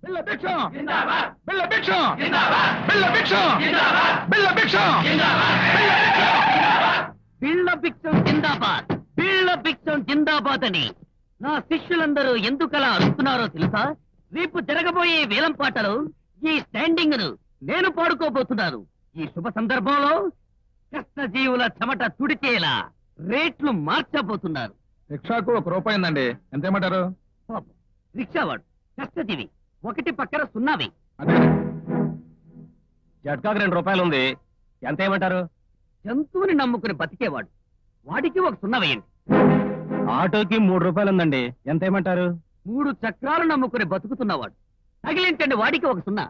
బిళ్ళ భిక్షం బిళ్ళ భిక్షం బిళ్ళ భిక్షం బిళ్ళ భిక్షం బిళ్ళ భిక్షం జిందాబాద్, బిళ్ళ భిక్షం జిందాబాద్ అని నా శిష్యులందరూ ఎందుకలా అరుస్తున్నారో తెలుసా? రేపు జరగబోయే వేలం పాటలో ఈ స్టాండింగ్ ను నేను పాడుకోబోతున్నాను. ఈ శుభ సందర్భంలో కష్టజీవుల చెమట తుడిచేలా రేట్లు మార్చబోతున్నారు. రిక్షాకు ₹1 ఉందండి, ఎంతేమంటారు? పాపం, రిక్షావాడు కష్టజీవి, ఒకటి పక్కన సున్నావి. అదే జట్కాకు ₹2 ఉంది, ఎంత ఏమంటారు? జంతువుని నమ్ముకుని బతికేవాడు, వాడికి ఒక సున్నా వేయండి. ఆటోకి ₹3 ఉందండి, ఎంత ఏమంటారు? 3 చక్రాలు నమ్ముకుని బతుకుతున్నవాడు, తగిలించండి, వాడికి ఒక సున్నా.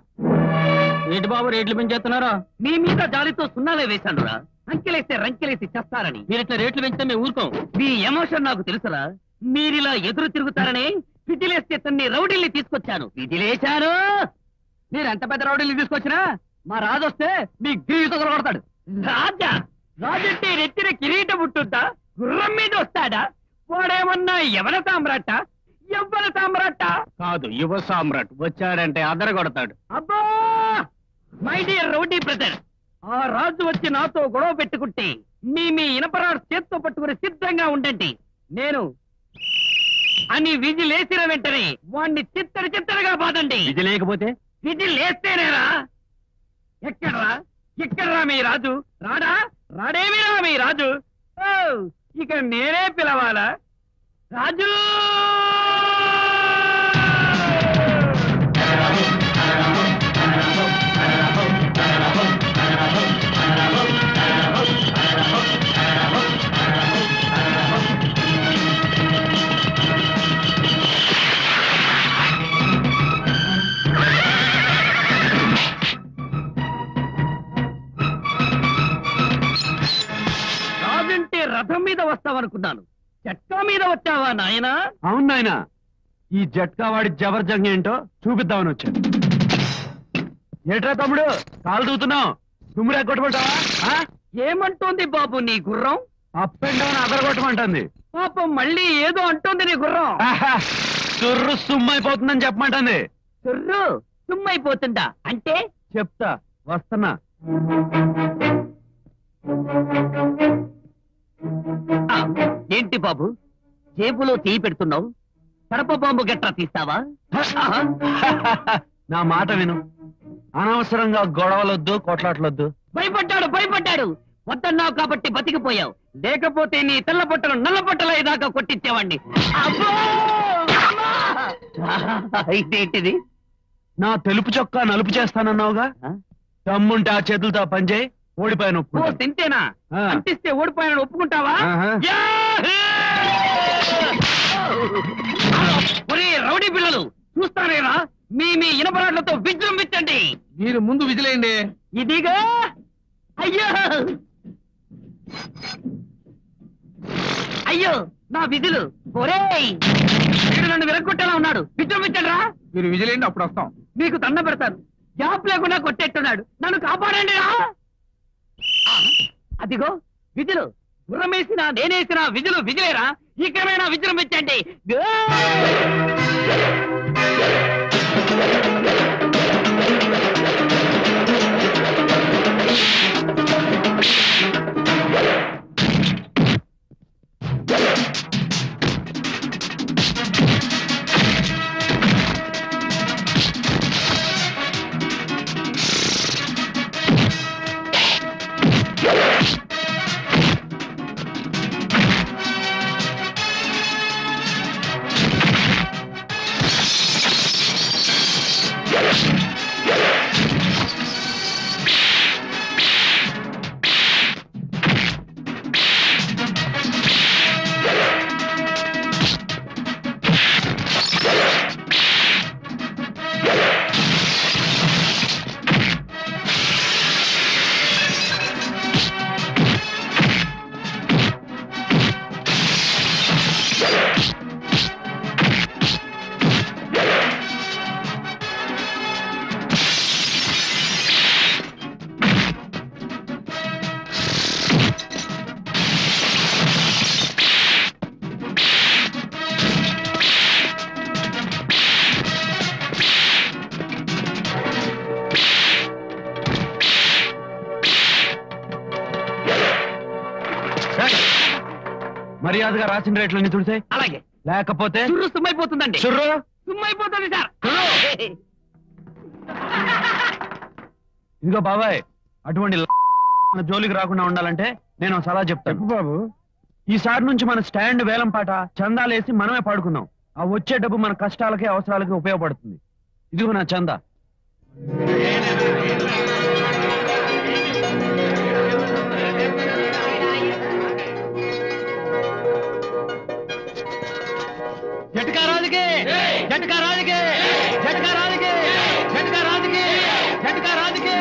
ఏంటి బాబు రేట్లు పెంచేస్తున్నారా? మీ మీద జాలితో సున్నాలే వేశానురా, అంకెలేస్తే రంకెలేసి చేస్తారని. మీరు ఇట్లా రేట్లు పెంచితే మేము ఊరుకోం. మీ ఎమోషన్ నాకు తెలుసురా. మీరిలా ఎదురు తిరుగుతారని విజిలేస్తే తన్ని రౌడీల్ని తీసుకొచ్చాను. విజిలేశాను. మీరు ఎంత పెద్ద రౌడీల్ని తీసుకొచ్చినా మా రాజొస్తే మీ గ్రీతో కొడతాడు. రాజా రాజంటే రెత్తిన కిరీటం ఉంటుందా? గుర్రం మీద వస్తాడా? వాడేమన్నా యవన సామ్రాట, యవ్వన సామ్రాట కాదు, యువ సామ్రాట్. వచ్చాడంటే అదర కొడతాడు. అబ్బా మై డియర్ రౌడీ బ్రదర్, ఆ రాజు వచ్చి నాతో గొడవ పెట్టుకుంటే మీ ఇనపరాడు చేత్తో పట్టుకుని సిద్ధంగా ఉండండి. నేను అని విజిలేసిన వెంటనే వాణ్ణి చిత్తడిగా బాదండి. ఇది లేకపోతే విజిలేస్తేనేరా. ఎక్కడ్రా ఎక్కడ్రా మీ రాజు? రాడేమిరా మీ రాజు? ఓ, ఇక నేనే పిలవాలా? రాజు! రాజంటే రథం మీద వస్తావనుకున్నాను, చట్కా మీద వచ్చావా నాయనా? అవును నాయనా, ఈ జట్కా వాడి జబర్జంగ్ ఏంటో చూపిద్దామని వచ్చాను. ఏట్రా తమ్ముడు, కాలు దూతున్నావు? తుమ్ముడు ఎగ్గొట్టమంటావా? ఏమంటోంది బాబు నీ గుర్రం? అప్ అండ్ డౌన్ అదరగొట్టమంటుంది. పాపం మళ్ళీ ఏదో అంటోంది నీ గుర్రం. చుర్రు సుమ్మైపోతుందని చెప్పమంటుంది. చుర్రు సుమ్మైపోతుందా అంటే? చెప్తా, వస్తున్నా. ఆ, ఏంటి బాబు జేబులో చేయి పెడుతున్నావు? కడప బాంబు గట్రా తీస్తావా? ఆహా. నా మాట విను, అనవసరంగా గొడవలొద్దు, కొట్లాట్లొద్దు. భయపడ్డాడు. వద్దన్నావు కాబట్టి బతికిపోయావు, లేకపోతే నీ తెల్ల బట్టలు నల్ల బట్టలు అయ్యేదాకా కొట్టించేవాడిని. అబ్బో! అమ్మా! ఇదేంటిది? నా తెలుపు చొక్కా నలుపు చేస్తానన్నావుగా, దమ్ముంటే ఆ చేతులతో పనిచేయి. ఓడిపోయాను. ఓ తింటేనా? అంటిస్తే ఓడిపోయాను ఒప్పుకుంటావా? ఒరే రౌడీ పిల్లలు, చూస్తానేరా మీ ఇనపరాట్లతో విజృంభించండి. మీరు ముందు విజిలేయండి. ఇదిగా అయ్యో నా విధులు. ఒరేయ్, వీడు నన్ను విరగొట్టేలా ఉన్నాడు, విజృంభించండి రా. మీరు విజిలేయండి, అప్పుడు వస్తాం. మీకు దండ పెడతాను, గ్యాప్ లేకుండా కొట్టేట్టున్నాడు, నన్ను కాపాడండి రా. అదిగో విధులు, గుర్రమేసినా నేనేసినా విధులు విజిలేరా. ఇకమైనా విజృంభించండి. మర్యాదగా రాసిన రేట్లన్నీ తుడిసాయి. అలాగే. లేకపోతే చుర్రు సుమ్మైపోతుందండి. చుర్రు సుమ్మైపోతుంది సార్. ఇదిగో బాబాయ్, అటువంటి జోలికి రాకుండా ఉండాలంటే నేను ఒక సలహా చెప్తాను బాబు. ఈసారి నుంచి మన స్టాండ్ వేలం పాట చందాలేసి మనమే పాడుకుందాం. ఆ వచ్చే డబ్బు మన కష్టాలకి అవసరాలకి ఉపయోగపడుతుంది. ఇదిగో నా చందా. జట్కా రాజుకి, జట్కా రాజుకి, జట్కా రాజుకి, జట్కా రాజుకి, జట్కా రాజుకి.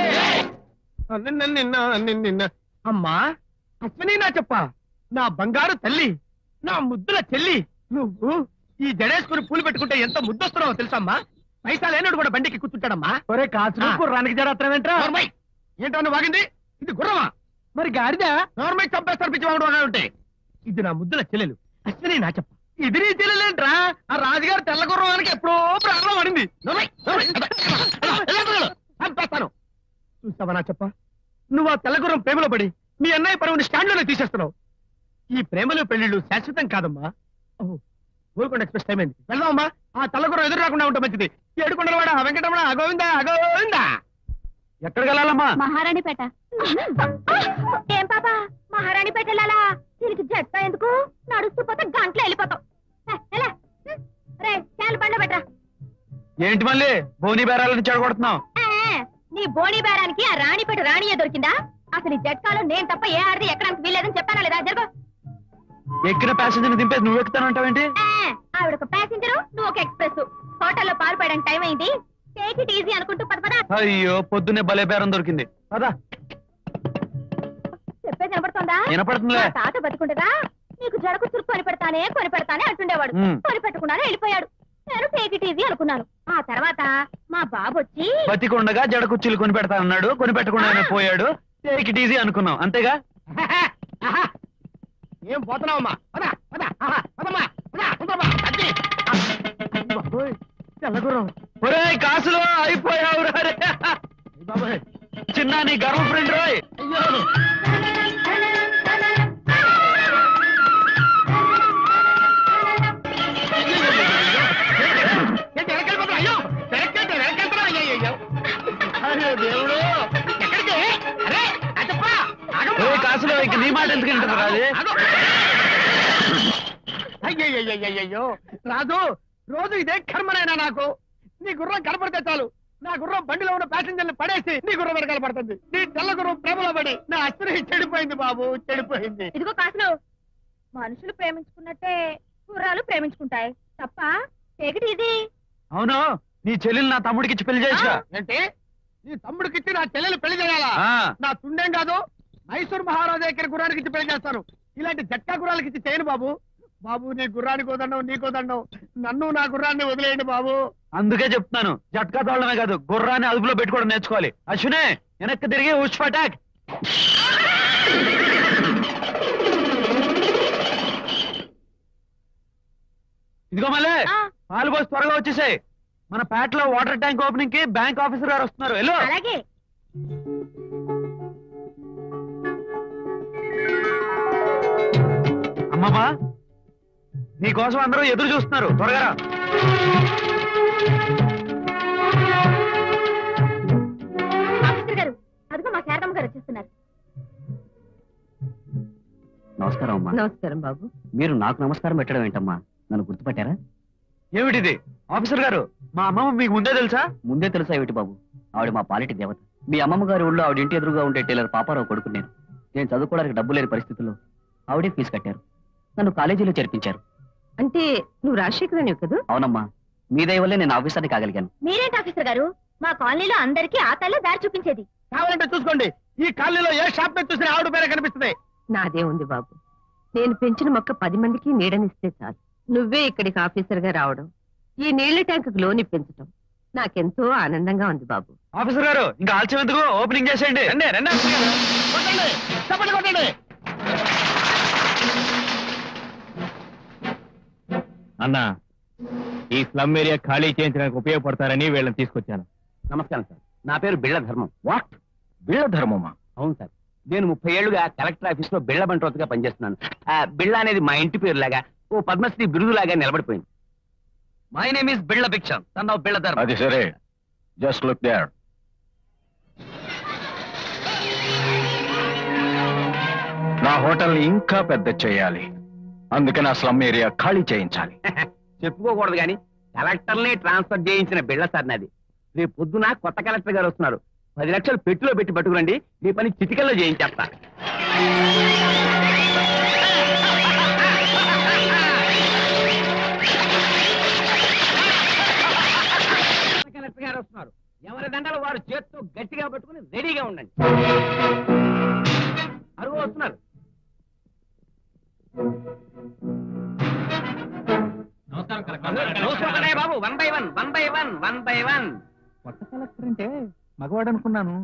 నిన్న అమ్మా అశ్విని నా చెప్ప, నా బంగారు తల్లి, నా ముద్దుల చెల్లి, నువ్వు ఈ జడేసుకుని పూలు పెట్టుకుంటే ఎంత ముద్దొస్తున్నావో తెలుసమ్మా. పైసా లేనోడు కూడా బండికి కూర్చుంటాడమ్మా. ఒరే కాచు గుర్రానికి జడత్రమేంట్రా? ఏంటో నువ్వు వాగింది? ఇది గుర్రమా? మరి గాడిదా? నోర్మై చంపేస్తారు పిచ్చివాడు ఉంటే. ఇది నా ముద్దుల చెల్లెలు అశ్విని నా చెప్ప. ఇది నీ చెల్లెలేంట్రా? ఆ రాజుగారు తెల్ల గుర్రానికి ఎప్పుడో ప్రాణం పడింది. చంపేస్తాను. చూస్తావా నా చెప్ప, నువ్వు ఆ తెల్లగుర్రం ప్రేమలో పడి మీ అన్నయ్య పరువుని స్టాండ్ లోనే తీసేస్తున్నావు. ఈ ప్రేమలు పెళ్లిళ్ళు శాశ్వతం కాదమ్మా. ఓహో, ఊరుకొండ ఎక్స్ప్రెస్ టైం అయింది, వెళ్దామమ్మా. ఆ తెల్లగుర్రం ఎదురు రాకుండా ఉంటే మంచిది. ఏడుకొండలవాడ వెంకటరమణ గోవిందా గోవిందా. ఎక్కడికి వెళ్ళాలమ్మా? మహారాణిపేట. ఏం పాపా మహారాణిపేట వెళ్ళాలా? దీనికి జట్ట ఎందుకు? నడుస్తూ పోతే గంటలో వెళ్ళిపోతాం. రే చాలు బండ పెట్టరా. ఏంటి మళ్ళీ బోని బేరాలని చెడగొడుతున్నావు? నీ బోణి బేరానికి ఆ రాణిపేట రాణియే దొరికిందా? అసలు ఈ జట్కాలో నేను తప్ప ఏ ఆడది ఎక్కడానికి వీల్లేదని చెప్పానా లేదా? జరుగు. ఎక్కిన ప్యాసింజర్ దింపేసి నువ్వు ఎక్కుతానంటావేంటి? ఆవిడ ఒక ప్యాసింజరు, నువ్వు ఒక ఎక్స్ప్రెస్. హోటల్లో పాలు పోయడానికి టైం అయింది. టేక్ ఇట్ ఈజీ అనుకుంటూ పద పద. అయ్యో పొద్దున్నే భలే బేరం దొరికింది. పదా. చెప్పేది వినపడుతోందా? వినపడుతుందిలే. మా తాత బతుకుండగా నీకు జడకు చురుకు కొనిపెడతానే అంటుండేవాడు. కొనిపెట్టకుండానే వెళ్ళిపోయాడు. నేను టేక్ ఇట్ ఈజీ అనుకున్నాను. ఆ తర్వాత మా బాబు వచ్చి బతికుండగా జడ కుర్చీలు కొని పెడతా అన్నాడు. కొని పెట్టకుండానే పోయాడు. టేక్ ఇట్ ఈజీ అనుకున్నాం, అంతేగా? ఏం పోతున్నావమ్మా? తెల్లగుర్రం ఒరే కాసులో అయిపోయావు రే. బాబాయ్, చిన్న నీ గర్ల్ ఫ్రెండ్ రోయ్. కాసులో ఇంక నీ మాట ఎందుకు వింటారు రాజు? అయ్యయ్యో రాజు, రోజు ఇదే కర్మనైనా నాకు. నీ గుర్రం కనపడితే చాలు, నా గుర్రం బండిలో ఉన్న ప్యాసింజర్ని పడేసి నీ గుర్రం వెనకాల పడుతుంది. నీ తెల్ల గుర్రం ప్రేమలో పడి నా అస్త్రి చెడిపోయింది బాబు, చెడిపోయింది. ఇదిగో కాసులు, మనుషులు ప్రేమించుకున్నట్టే గుర్రాలు ప్రేమించుకుంటాయి తప్ప టేక్ ఇట్ ఈజీ. అవును, నీ చెల్లెలు నా తమ్ముడికి ఇచ్చి పెళ్లి చేయొచ్చుగా. ఏంటి? నీ తమ్ముడికిచ్చి నా చెల్లెలు పెళ్లి చేయాలా? నా తుండేం కాదు, మైసూర్ మహారాజా దగ్గర గుర్రానికి ఇచ్చి పెళ్లి చేస్తాను. ఇలాంటి జట్కా గుర్రాలకి ఇచ్చి చేయను బాబు. బాబు నీ గుర్రానికి వదండం, నీకు వదండం, నన్ను నా గుర్రాన్ని వదిలేయండి బాబు. అందుకే చెప్తున్నాను, జట్కా తోడమే కాదు గుర్రాన్ని అదుపులో పెట్టుకోవడం నేర్చుకోవాలి. అశ్వినే వెనక్కి తిరిగి ఉష్ అటాక్. ఇదిగో మళ్ళీ పాలు పోసి త్వరగా వచ్చేసాయి. మన పేటలో వాటర్ ట్యాంక్ ఓపెనింగ్ కి బ్యాంక్ ఆఫీసర్ గారు వస్తున్నారు. వెళ్ళు. అలాగే. అమ్మమ్మా, నీకోసం అందరూ ఎదురు చూస్తున్నారు, త్వరగా రా. ఆఫీసర్ గారు, అదిగో మా శారదమ్మ గారు వచ్చేస్తున్నారు. నమస్కారం అమ్మా. నమస్కారం బాబు. మీరు నాకు నమస్కారం పెట్టడం ఏంటమ్మా? నన్ను గుర్తుపట్టారా? ఏమిటిది? ఆఫీసర్ గారు, మా అమ్మమ్మ మీకు ముందే తెలుసా? ముందే తెలుసా ఏమిటి బాబు? ఆవిడ మా పాలిటి దేవత. మీ అమ్మమ్మ గారి ఊళ్ళో ఆవిడ ఇంటి ఎదురుగా ఉండే టైలర్ పాపారావు కొడుకు నేను. నేను చదువుకోవడానికి డబ్బు లేని పరిస్థితుల్లో ఆవిడే ఫీజు కట్టారు, నన్ను కాలేజీలో చేర్పించారు. అంటే నువ్వు రాజశేఖరనివి కదా? అవునమ్మా, మీ దయ వల్లే నేను ఆఫీసర్ని కాగలిగాను. మీరేంటి ఆఫీసర్ గారు, మా కాలనీలో అందరికీ ఆ తల్లే దారి చూపించేది. కావాలంటే చూసుకోండి, ఈ కాలనీలో ఏ షాప్ మీద చూసినా ఆవిడ పేరే కనిపిస్తుంది. నాదే ఉంది బాబు. నేను పెంచిన మొక్క 10 మందికి నీడనిస్తే చాలు. నువ్వే ఇక్కడికి ఆఫీసర్ గా రావడం, ఈ నీళ్ల ట్యాంకు లోన్ ఇప్పించడం నాకెంతో ఆనందంగా ఉంది బాబు. ఆఫీసర్ గారు, ఇంకా ఆలస్యం ఎందుకు, ఓపెనింగ్ చేసేయండి. రండి రండి ఆఫీసర్ గారు. కొట్టండి, చప్పట్లు కొట్టండి. అన్నా, ఈ స్లమ్ ఏరియా ఖాళీ చేయించడానికి ఉపయోగపడతారని వీళ్ళని తీసుకొచ్చాను. నమస్కారం సార్, నా పేరు బిళ్ళ ధర్మం. వాట్? బిళ్ళ ధర్మమా? అవును సార్, నేను 30 ఏళ్లుగా కలెక్టర్ ఆఫీస్ లో బిళ్ళ బంట్రోతుగా పనిచేస్తున్నాను. బిళ్ళ అనేది మా ఇంటి పేరులాగా ఓ పద్మశ్రీ బిరుదులాగా నిలబడిపోయింది. మై నేమ్ ఇస్ బిళ్ళ భిక్షం, సన్ ఆఫ్ బిళ్ళ ధర్మ. అది సరే, జస్ట్ లుక్ దేర్. నా హోటల్ ఇంకా పెద్ద చేయాలి, అందుకని ఆ స్లమ్ ఏరియా ఖాళీ చేయించాలి. చెప్పుకోకూడదు కానీ కలెక్టర్ని ట్రాన్స్ఫర్ చేయించిన బిళ్ళ సార్ నాది. రేపు పొద్దున కొత్త కలెక్టర్ గారు వస్తున్నారు. 10 లక్షలు పెట్టులో పెట్టి పట్టుకురండి, మీ పని చిటికల్లో చేయించేస్తా. కలెక్టర్ గారు వస్తున్నారు. ఎవరి దండలు వారు చేత్తో గట్టిగా పట్టుకుని రెడీగా ఉండండి. అరుగు వస్తున్నారు. బాబు, 1 by 1. కొత్త కలెక్టర్ అంటే మగవాడు అనుకున్నాను,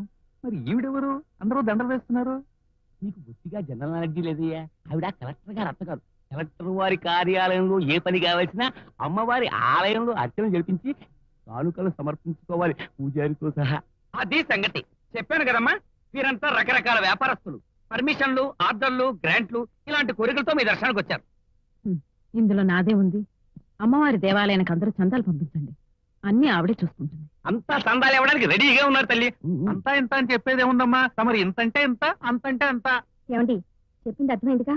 మరి ఈవిడెవరు? అందరూ దండలు వేస్తున్నారు. నీకు బుద్ధిగా జనరల్ నాలెడ్జీ లేదయ్యా. ఆవిడ కలెక్టర్ గారు అత్త కాదు. కలెక్టర్ వారి కార్యాలయంలో ఏ పని కావాల్సినా అమ్మవారి ఆలయంలో అర్చన జరిపించి కానుకలు సమర్పించుకోవాలి, పూజారితో సహా. అది సంగతి. చెప్పాను కదమ్మా, వీరంతా రకరకాల వ్యాపారస్తులు. పర్మిషన్లు, ఆర్డర్లు, గ్రాంట్లు ఇలాంటి కోరికలతో మీ దర్శనానికి వచ్చారు. ఇందులో నాదే ఉంది. అమ్మవారి దేవాలయానికి అందరూ చందాలు పంపించండి, అన్ని ఆవిడే చూసుకుంటుంది. అంతా చందాలు ఇవ్వడానికి రెడీగా ఉన్నారు తల్లి. అంతా ఇంత అని చెప్పేది ఏముందమ్మా, తమరు ఇంతంటే ఇంత, అంతంటే అంత. ఏమండి, చెప్పింది అర్థమైందిగా?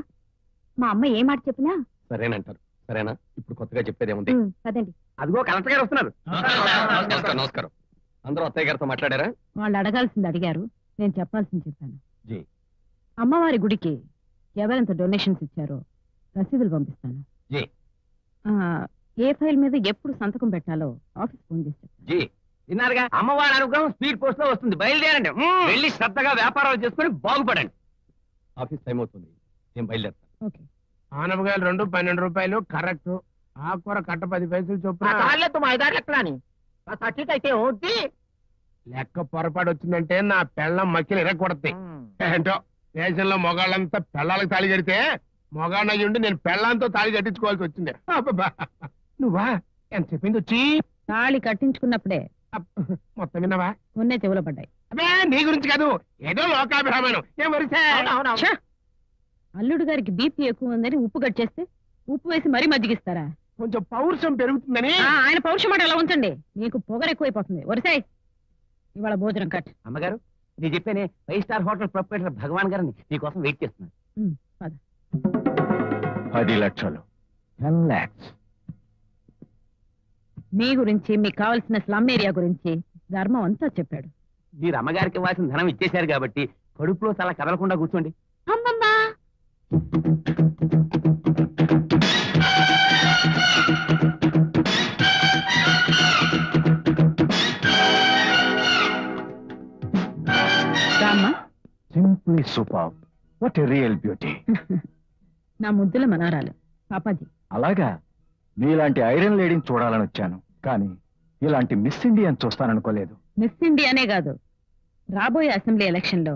మా అమ్మ ఏ మాట చెప్పినా సరేనంటారు. సరేనా? ఇప్పుడు కొత్తగా చెప్పేదేముంది? పదండి. అదిగో కలెక్టర్ గారు వస్తున్నారు. నమస్కారం. నమస్కారం. అందరూ అత్తయ్య గారితో మాట్లాడారా? వాళ్ళు అడగాల్సింది అడిగారు, నేను చెప్పాల్సింది చెప్పాను. జీ. అమ్మవారి గుడికి ఎవరెంత డొనేషన్స్ ఇచ్చారో రసీదులు పంపిస్తాను. జీ. ఏ ఫైల్ మీద ఎప్పుడు సంతకం పెట్టాలో ఆఫీస్ ఫోన్ చేసి చెప్తాను. జీ, విన్నారుగా, అమ్మవారి అనుగ్రహం స్పీడ్ పోస్ట్ లో వస్తుంది. బయలుదేరండి. వెళ్ళి శ్రద్ధగా వ్యాపారాలు చేసుకుని బాగుపడండి. ఆఫీస్ టైం అవుతుంది, నేను బయలుదేరుతాను. ఓకే. ఆనపకాయలు 2 12 రూపాయలు కరెక్ట్. ఆకుకూర కట్ట 10 పైసలు చొప్పున. లెక్క పొరపాటు వచ్చిందంటే నా పెళ్ళం మక్కిలు ఇరగొడతాయి. ఏంటో దేశంలో మొగాళ్ళంతా పెళ్ళాలకు తాళి కడితే మొగాళ్ళయ్యుండి నేను పెళ్ళంతో తాళి కట్టించుకోవాల్సి వచ్చింది. అబ్బబ్బా. నువ్వా ఎంత చెప్పింది వచ్చి? తాళి కట్టించుకున్నప్పుడే మొత్తం విన్నావా? ఉన్నే చెవులో పడ్డాయి. అబ్బే, నీ గురించి కాదు, ఏదో లోకాభిరామాయణం. ఏం వరిసే? ఛ! అల్లుడు గారికి బీపీ ఎక్కువ ఉందని ఉప్పు కట్ చేస్తే ఉప్పు వేసి మరీ మజ్జిగిస్తారా? కొంచెం పౌరుషం పెరుగుతుందని. ఆయన పౌరుషం మాట ఎలా ఉంచండి, నీకు పొగరు ఎక్కువైపోతుంది. వరుసాయ్, ఇవాళ భోజనం కట్. అమ్మగారు, నేను చెప్పానే 5 స్టార్ హోటల్ ప్రొపరేటర్ భగవాన్ గారిని నీకోసం వెయిట్ చేస్తున్నాను. పద. 10 లక్షలు, 10 lakhs. మీ గురించి, మీకు కావాల్సిన స్లమ్ ఏరియా గురించి ధర్మం అంతా చెప్పాడు. మీరు అమ్మగారికి ఇవ్వాల్సిన ధనం ఇచ్చేశారు కాబట్టి కడుపులో చాలా కదలకుండా కూర్చోండి. అమ్మమ్మా, రామ్మా. Simply superb. What a real beauty. నా ముద్దుల మనవరాలు పాపాజీ. అలాగా, మీలాంటి ఐరన్ లేడీని చూడాలని వచ్చాను, కానీ ఇలాంటి మిస్ ఇండియన్ చూస్తాననుకోలేదు. మిస్ ఇండియానే కాదు, రాబోయే అసెంబ్లీ ఎలక్షన్ లో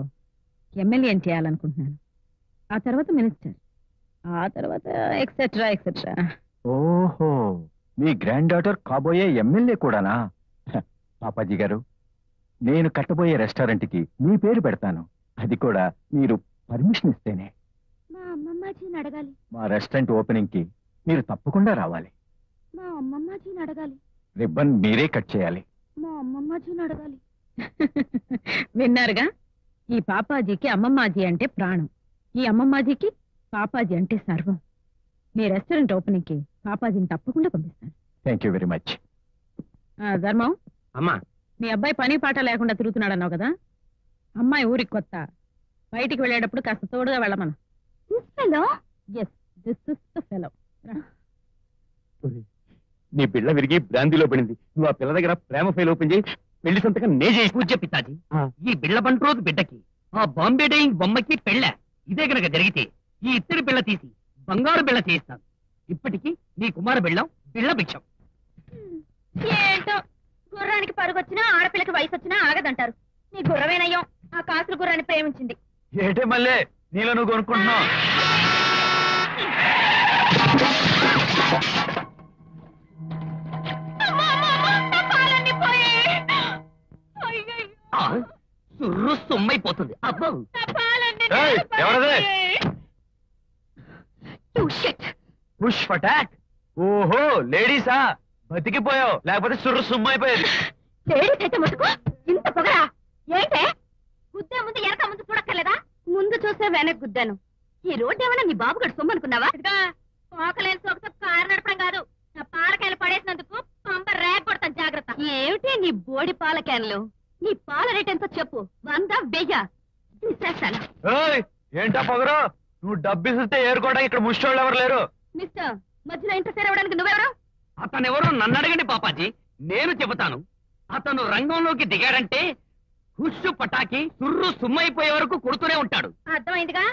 ఎమ్మెల్యేని చేయాలనుకుంటున్నాను. ఆ తర్వాత మినిస్టర్, ఆ తర్వాత ఎక్సెట్రా ఎక్సెట్రా. ఓహో, మీ గ్రాండ్ డాటర్ కాబోయే ఎమ్మెల్యే కూడానా? పాపాజీ గారు, నేను కట్టబోయే రెస్టారెంట్ కి మీ పేరు పెడతాను, అది కూడా మీరు పర్మిషన్ ఇస్తేనే. మా అమ్మమ్మాజీని అడగాలి. మా రెస్టారెంట్ ఓపెనింగ్ కి మీరు తప్పకుండా రావాలి. మా అమ్మమ్మాజీని అడగాలి. రిబ్బన్ మీరే కట్ చేయాలి. మా అమ్మమ్మాజీని అడగాలి. విన్నారుగా, ఈ పాపాజీకి అమ్మమ్మాజీ అంటే ప్రాణం, ఈ అమ్మమ్మాజీకి పాపాజీ అంటే సర్వం. మీ రెస్టారెంట్ ఓపెనింగ్ కి పాపాజీని తప్పకుండా పంపిస్తాను. Thank you very much. ధర్మం, అమ్మా, మీ అబ్బాయి పని పాట లేకుండా తిరుగుతున్నాడన్నావు కదా, అమ్మాయి ఊరికి కొత్త, బయటికి వెళ్ళేటప్పుడు కాస్త తోడుగా వెళ్ళమను. Yes, this is the fellow. నీ బిళ్ళ విరిగి బ్రాందీలో పడింది. నువ్వు ఆ పిల్ల దగ్గర ప్రేమ ఫైల్ ఓపెన్ చేయి, పెళ్లి సంతకం నే చేయి. పూజ పితాజీ, ఈ బిళ్ళ బంటి రోజు బిడ్డకి ఆ బాంబే డైయింగ్ బొమ్మకి పెళ్ళ ఇదే కనుక జరిగితే ఈ ఇత్తడి బిళ్ళ తీసి బంగారు బిళ్ళ చేయిస్తాను. ఇప్పటికీ నీ కుమార బిళ్ళం బిళ్ళ భిక్షం. ఏంటో, గుర్రానికి పరుగొచ్చినా ఆడపిల్లకి వయసు వచ్చినా ఆగదంటారు. నీ గుర్రమేనయ్యం ఆ కాసుల గుర్రాన్ని ప్రేమించింది. ఏటే మళ్ళీ నీలో నువ్వు కొనుక్కుంటున్నావు? సుర్రు సొమ్మైపోతుంది. అబ్బో, నా పాలన్నీ ఏయ్, ఎవరది? You shit. Push attack. ఓహో లేడీసా, బతికిపోయావు, లేకపోతే సుర్రు సుమ్మైపోయేది. లేడీస్ అయితే ముసుకు ఇంత పొగరా ఏంటే? గుద్దే ముందు ఎనక ముందు చూడక్కర్లేదా? ముందు చూస్తే వెనక గుద్దాను. ఈ రోడ్డు ఏమన్నా నీ బాబు గడు సొమ్ము అనుకున్నావా? పోకలేని సోకుతో కారు నడపడం కాదు, నా పాలకాయలు పడేసినందుకు పంప రేగ కొడతాను, జాగ్రత్త. ఏమిటి నీ బోడి పాలకాయలు? నీ పాల రేట్ ఎంతో చెప్పు, 100 1000 తీసేస్తాను. ఏయ్, ఏంటా పొగరు? నువ్వు డబ్బిస్తే ఏరుకోవడానికి ఇక్కడ ముష్టోళ్ళు ఎవరు లేరు. మిస్టర్, మధ్యలో ఇంటర్ఫేర్ అవ్వడానికి నువ్వెవరు? అతనెవరో నన్ను అడగండి పాపాజీ, నేను చెబుతాను. అతను రంగంలోకి దిగాడంటే హుష్ పటాకి సుర్రు సుమ్మైపోయే వరకు కొడుతూనే ఉంటాడు. అర్థమైందిగా,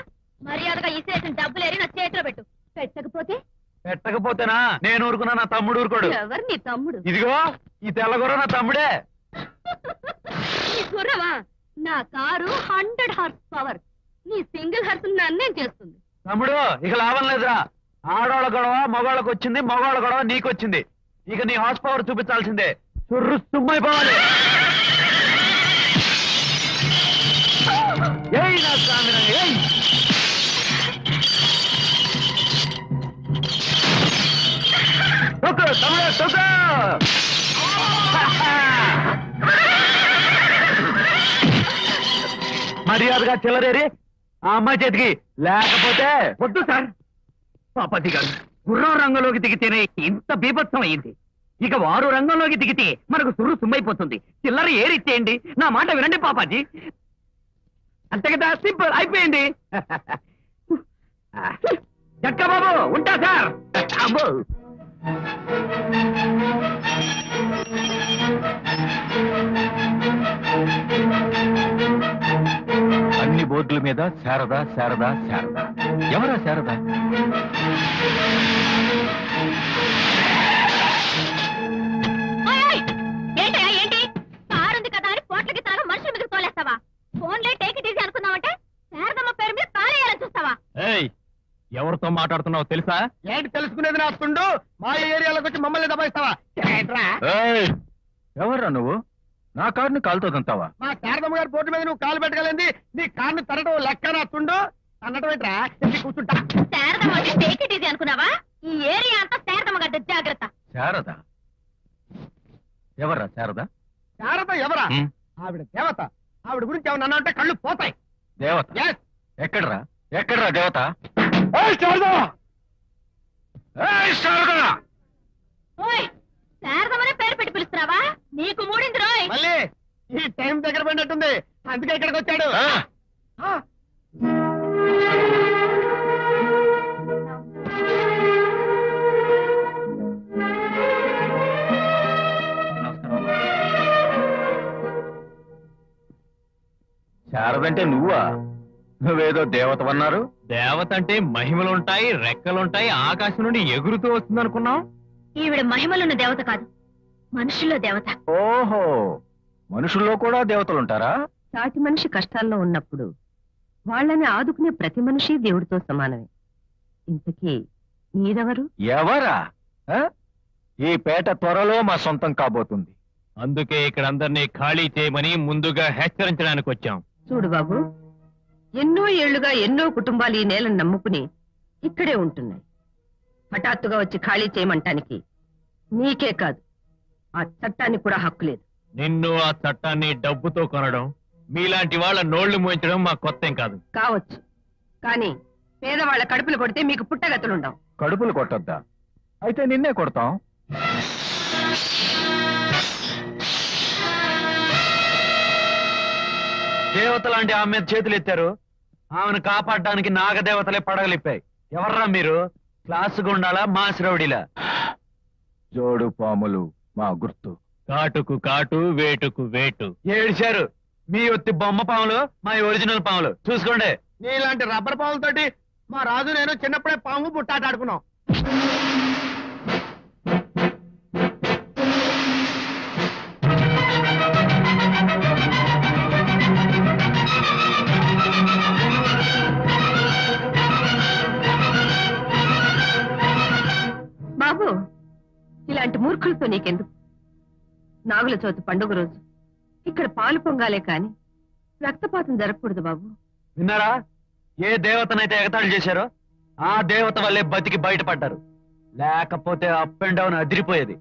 మర్యాదగా ఇసేసిన డబ్బులేరి నా చేతిలో పెట్టు. పెట్టకపోతేనా నేను ఊరుకున్నా, నా తమ్ముడు ఊరుకోడు. ఎవరు నీ తమ్ముడు? ఇదిగో ఈ తెల్లగొర్ర నా తమ్ముడే. నీ గుర్రవా? నా కారు 100 హార్స్ పవర్, నీ సింగిల్ హార్స్ నన్నేం చేస్తుంది? తమ్ముడు ఇక లాభం లేదురా. ఆడవాళ్ళ గొడవ మగవాళ్ళకి వచ్చింది, మగవాళ్ళ గొడవ నీకొచ్చింది. ఇక నీ హార్స్ పవర్ చూపించాల్సిందే. సుర్రు సుమ్మైపోవాలి. ఏయ్ నా స్వామిరా, ఏయ్. తొక్కు తమ్ముడు, తొక్కు. మర్యాదగా చిల్లరేరి ఆ అమ్మాయి చేతికి, లేకపోతే వద్దు సార్. పాపాజీ గారు, గుర్రం రంగంలోకి దిగితేనే ఇంత బీభత్సం అయింది. ఇక వారు రంగంలోకి దిగితే మనకు సుర్రు సుమ్మైపోతుంది. చిల్లర ఏరిచ్చేయండి, నా మాట వినండి పాపాజీ. అంతే కదా, సింపుల్ అయిపోయింది. జట్కా బాబు, ఉంటా సార్. అబ్బో, అన్ని బోర్డుల మీద శారదా శారదా శారదా. ఎవరా శారదా? ఏంటయ్యా ఏంటి? కారుంది కదా అని పోట్లకి తాగా మనుషుల మీద తోలేస్తావా? ఫోన్లే టేక్ ఇట్ ఈజీ అనుకున్నావంటే శారదమ్మ పేరు మీద కాలేయాలని చూస్తావా? ఏయ్, ఎవరితో మాట్లాడుతున్నావు తెలుసా? ఏంటి తెలుసుకునేది నా తుండు? మా ఏరియాలోకి వచ్చి మమ్మల్ని దబాయిస్తావా? ఏంట్రా? ఏయ్, ఎవర్రా నువ్వు? నా కారుని కాలుతో తంతావా? మా శారదమ్మ గారి బోర్డు మీద నువ్వు కాలు పెట్టగలింది నీ కారుని తరడం లెక్క నా తుండు అన్నట్టు ఏంట్రా? ఇంటికి కూర్చుంటా. శారదమ్మ అంటే టేక్ ఇట్ ఈజీ అనుకున్నావా? ఈ ఏరియా అంతా శారదమ్మ గడ్డ, జాగ్రత్త. శారదా? ఎవర్రా శారదా? శారద ఎవరా? ఆవిడ దేవత. ఆవిడ గురించి ఏమన్నా అన్నా అంటే కళ్ళు పోతాయి. దేవత? Yes. ఎక్కడ్రా ఎక్కడ్రా దేవత? ఓయ్, శారదమ్మనే పేరు పెట్టి పిలుస్తున్నావా? నీకు మూడింది రోయ్. మళ్ళీ ఈ టైం దగ్గర పడినట్టుంది, అందుకే ఇక్కడికి వచ్చాడు. ఆ, శారదంటే నువ్వా? నువ్వేదో దేవతవన్నారు. దేవత అంటే మహిమలుంటాయి, రెక్కలుంటాయి, ఆకాశం నుండి ఎగురుతూ వస్తుంది అనుకున్నావు. ఈవిడ మహిమలున్న దేవత కాదు, మనుషుల్లో దేవత. ఓహో, మనుషుల్లో కూడా దేవతలుంటారా? సాటి మనిషి కష్టాల్లో ఉన్నప్పుడు వాళ్ళని ఆదుకునే ప్రతి మనిషి దేవుడితో సమానమే. ఇంతకీ మీరెవరు? ఎవరా? ఆ? ఈ పేట త్వరలో మా సొంతం కాబోతుంది. అందుకే ఇక్కడ అందరినీ ఖాళీ చేయమని ముందుగా హెచ్చరించడానికి వచ్చాం. చూడు బాబు, ఎన్నో ఏళ్లుగా ఎన్నో కుటుంబాలు ఈ నేలను నమ్ముకుని ఇక్కడే ఉంటున్నాయి. హఠాత్తుగా వచ్చి ఖాళీ చేయమంటానికి నీకే కాదు, ఆ చట్టానికి కూడా హక్కు లేదు. నిన్ను ఆ చట్టాన్ని డబ్బుతో కొనడం, మీలాంటి వాళ్ళ నోళ్లు మోయించడం మా కొత్తేం కాదు. కావచ్చు, కానీ పేదవాళ్ల కడుపులు కొడితే మీకు పుట్టగతులుండవు. కడుపులు కొట్టొద్దా? అయితే నిన్నే కొడతాం. దేవత లాంటి ఆమె మీద చేతులు ఎత్తారు. ఆమెను కాపాడడానికి నాగదేవతలే పడగలిప్పాయి. ఎవర్రా మీరు? క్లాసు గుండాలా, మాస్ రౌడీలా? జోడు పాములు మా గుర్తు. కాటుకు కాటు, వేటుకు వేటు. ఏడిచారు. మీ ఒత్తి బొమ్మ పాములు, మా ఒరిజినల్ పాములు. చూసుకోండి. నీలాంటి రబ్బర్ పాములతోటి మా రాజు నేను చిన్నప్పుడే పాము పుట్టాట ఆడుకున్నాం. బాబు, ఇలాంటి మూర్ఖులతో నీకెందుకు? నాగుల చవితి పండుగ రోజు ఇక్కడ పాలు పొంగాలే కాని రక్తపాతం జరగకూడదు బాబు. విన్నారా? ఏ దేవతనైతే ఎగతాళి చేశారో ఆ దేవత వల్లే బతికి బయటపడ్డారు. లేకపోతే అప్ అండ్ డౌన్ అదిరిపోయేది.